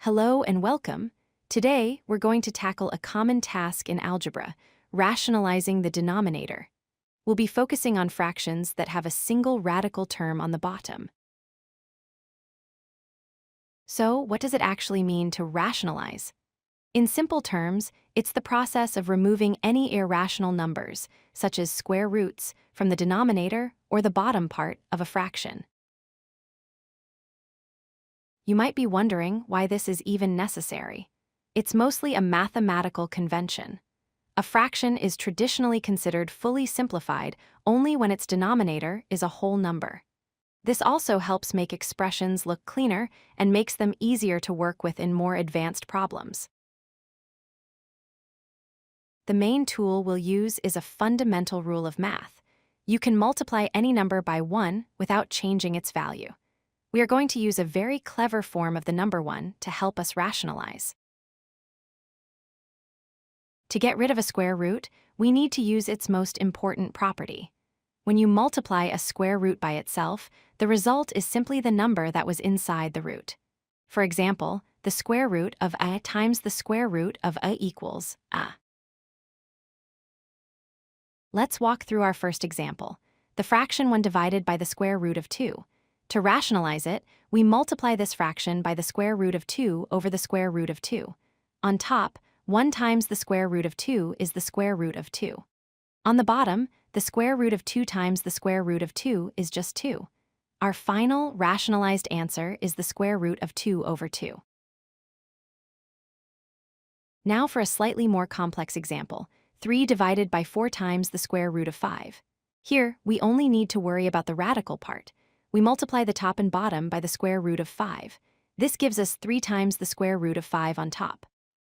Hello and welcome. Today, we're going to tackle a common task in algebra, rationalizing the denominator. We'll be focusing on fractions that have a single radical term on the bottom. So, what does it actually mean to rationalize? In simple terms, it's the process of removing any irrational numbers, such as square roots, from the denominator or the bottom part of a fraction. You might be wondering why this is even necessary. It's mostly a mathematical convention. A fraction is traditionally considered fully simplified only when its denominator is a whole number. This also helps make expressions look cleaner and makes them easier to work with in more advanced problems. The main tool we'll use is a fundamental rule of math. You can multiply any number by 1 without changing its value. We are going to use a very clever form of the number 1 to help us rationalize. To get rid of a square root, we need to use its most important property. When you multiply a square root by itself, the result is simply the number that was inside the root. For example, the square root of a times the square root of a equals a. Let's walk through our first example, the fraction 1 divided by the square root of 2. To rationalize it, we multiply this fraction by the square root of 2 over the square root of 2. On top, 1 times the square root of 2 is the square root of 2. On the bottom, the square root of 2 times the square root of 2 is just 2. Our final rationalized answer is the square root of 2 over 2. Now for a slightly more complex example, 3 divided by 4 times the square root of 5. Here, we only need to worry about the radical part. We multiply the top and bottom by the square root of 5. This gives us 3 times the square root of 5 on top.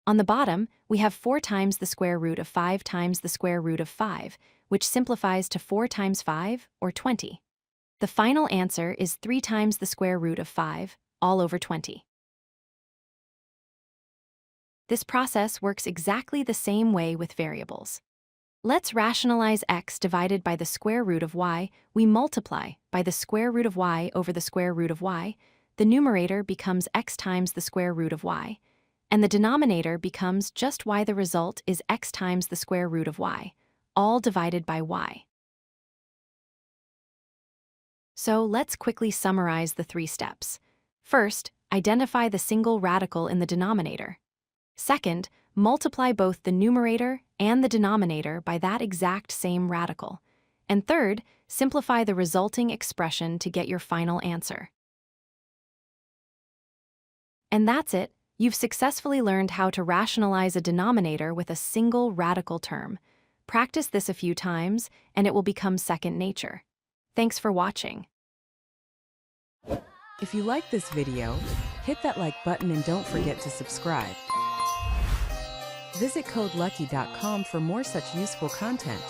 On the bottom, we have 4 times the square root of 5 times the square root of 5, which simplifies to 4 times 5, or 20. The final answer is 3 times the square root of 5, all over 20. This process works exactly the same way with variables. Let's rationalize x divided by the square root of y. We multiply by the square root of y over the square root of y. The numerator becomes x times the square root of y, and the denominator becomes just y. The result is x times the square root of y, all divided by y. So let's quickly summarize the 3 steps. First, identify the single radical in the denominator. Second, multiply both the numerator and the denominator by that exact same radical. And third, simplify the resulting expression to get your final answer. And that's it. You've successfully learned how to rationalize a denominator with a single radical term. Practice this a few times, and it will become second nature. Thanks for watching. If you like this video, hit that like button and don't forget to subscribe. Visit codelucky.com for more such useful content.